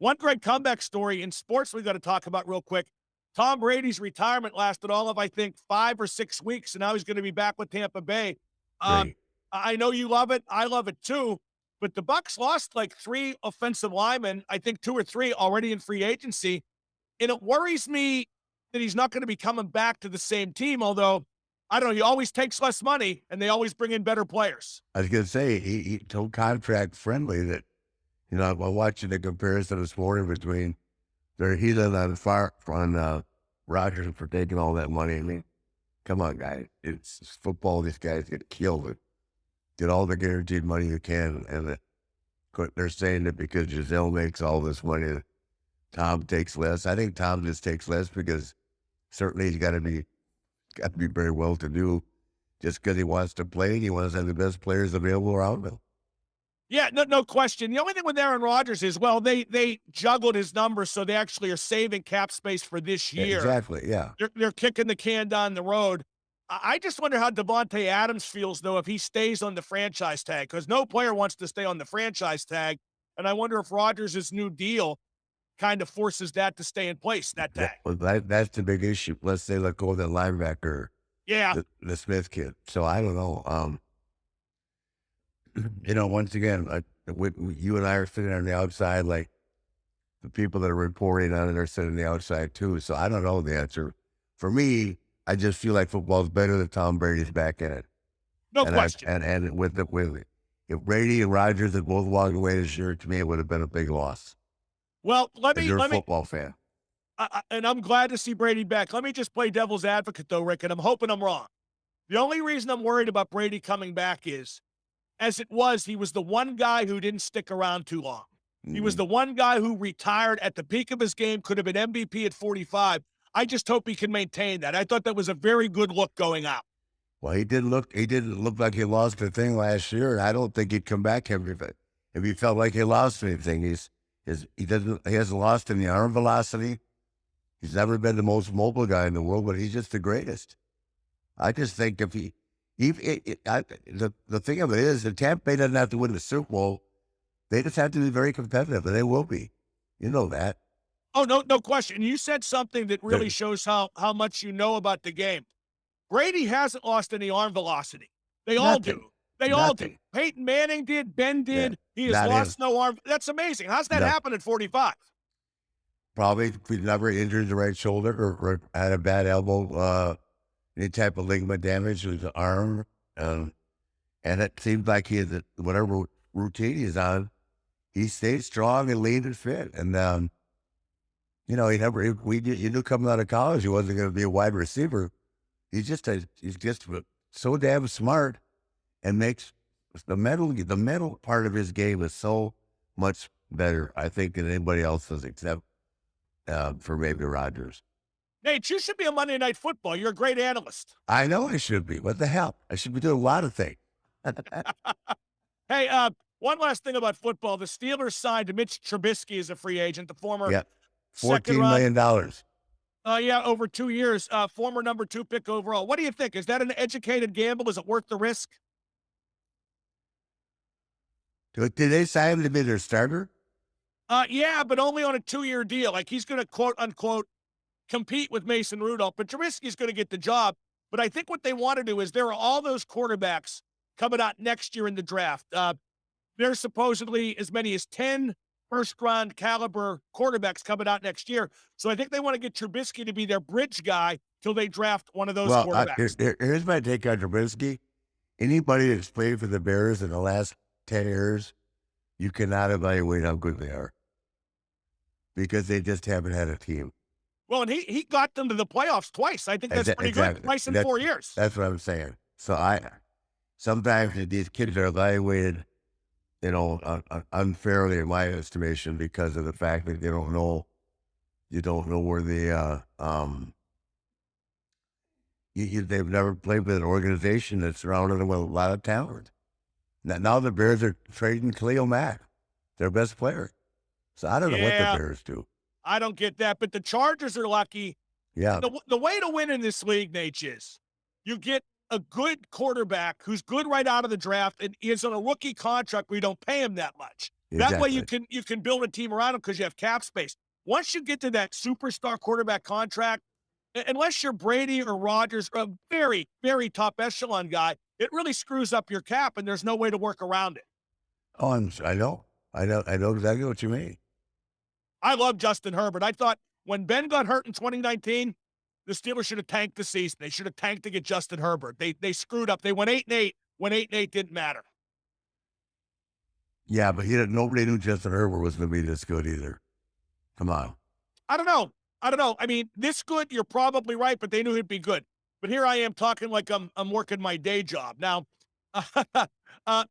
One great comeback story in sports we got to talk about real quick. Tom Brady's retirement lasted all of, I think, 5 or 6 weeks, and now he's going to be back with Tampa Bay. Um, Great. I know you love it. I love it too. But the Bucks lost like three offensive linemen, I think two or three already in free agency. And it worries me that he's not going to be coming back to the same team, although, I don't know, he always takes less money and they always bring in better players. I was gonna say he told contract friendly that I'm watching the comparison this morning between their heathen on far on Rogers for taking all that money. I mean, come on, guys. It's football. These guys get killed. Get all the guaranteed money you can, and they're saying that because Giselle makes all this money, Tom takes less. I think Tom just takes less because certainly he's got to be very well to do just because he wants to play. He wants to have the best players available around him. Yeah, no question. The only thing with Aaron Rodgers is, well, they juggled his numbers, so they actually are saving cap space for this year. Exactly. Yeah. They're kicking the can down the road. I just wonder how Devontae Adams feels, though, if he stays on the franchise tag, because no player wants to stay on the franchise tag. And I wonder if Rodgers' new deal kind of forces that to stay in place, that tag. That's the big issue. Let's say let go of that linebacker, Yeah. the Smith kid. So I don't know. Once again, you and I are sitting on the outside, like the people that are reporting on it are sitting on the outside too. So I don't know the answer. For me, I just feel like football's better than Tom Brady's back in it. No And I question. and with if Brady and Rodgers had both walked away this year, to me it would have been a big loss. Well, let If me you're a let me football fan, and I'm glad to see Brady back. Let me just play devil's advocate, though, Rick, and I'm hoping I'm wrong. The only reason I'm worried about Brady coming back is, as it was, he was the one guy who didn't stick around too long. He was mm, the one guy who retired at the peak of his game, could have been MVP at 45. I just hope he can maintain that. I thought that was a very good look going out. well, he didn't look like he lost a thing last year, and I don't think he'd come back if he felt like he lost anything. He hasn't lost any arm velocity. He's never been the most mobile guy in the world, but he's just the greatest. I just think if the thing of it is that Tampa Bay doesn't have to win the Super Bowl. They just have to be very competitive, and they will be. You know that. Oh, no question. You said something that really They're- shows how much you know about the game. Brady hasn't lost any arm velocity. They all Nothing. do. They all do. Nothing. Peyton Manning did. Ben Yeah. did. He has Not him. lost no arm. That's amazing. How's that No. happen at 45? Probably if he never injured the right shoulder or had a bad elbow, any type of ligament damage to his arm. And it seems like whatever routine he's on, he stays strong and lean and fit. And, you knew coming out of college, he wasn't going to be a wide receiver. He's just so damn smart and makes the mental part of his game is so much better, I think, than anybody else's except for maybe Rodgers. Nate, you should be on Monday Night Football. You're a great analyst. I know I should be. What the hell? I should be doing a lot of things. Hey, one last thing about football. The Steelers signed Mitch Trubisky as a free agent, the former Yeah, second $14 round. million. Yeah, over 2 years. Former number 2 pick overall. What do you think? Is that an educated gamble? Is it worth the risk? Did they sign him to be their starter? Yeah, but only on a 2-year deal. Like he's going to quote unquote compete with Mason Rudolph, but Trubisky's going to get the job. But I think what they want to do is there are all those quarterbacks coming out next year in the draft. There's supposedly as many as 10 first-round caliber quarterbacks coming out next year. So I think they want to get Trubisky to be their bridge guy till they draft one of those Well, quarterbacks. here's my take on Trubisky. Anybody that's played for the Bears in the last 10 years, you cannot evaluate how good they are because they just haven't had a team. Well, and he got them to the playoffs twice. I think that's pretty Exactly. good. Twice in That's 4 years. that's what I'm saying. So sometimes these kids are evaluated, unfairly in my estimation because of the fact that you don't know where they've never played with an organization that's surrounded them with a lot of talent. Now the Bears are trading Khalil Mack, their best player. So I don't know what the Yeah, Bears do. I don't get that. But the Chargers are lucky. Yeah, The way to win in this league, Nate, is you get a good quarterback who's good right out of the draft and is on a rookie contract where you don't pay him that much. That way exactly. you can build a team around him because you have cap space. Once you get to that superstar quarterback contract, unless you're Brady or Rodgers, or a very, very top echelon guy, it really screws up your cap, and there's no way to work around it. Oh, I know exactly what you mean. I love Justin Herbert. I thought when Ben got hurt in 2019, the Steelers should have tanked the season. They should have tanked to get Justin Herbert. They screwed up. They went 8-8 when 8-8 didn't matter. Yeah, but nobody knew Justin Herbert was going to be this good either. Come on. I don't know. I don't know. I mean, this good, you're probably right, but they knew he'd be good. But here I am talking like I'm working my day job. Now,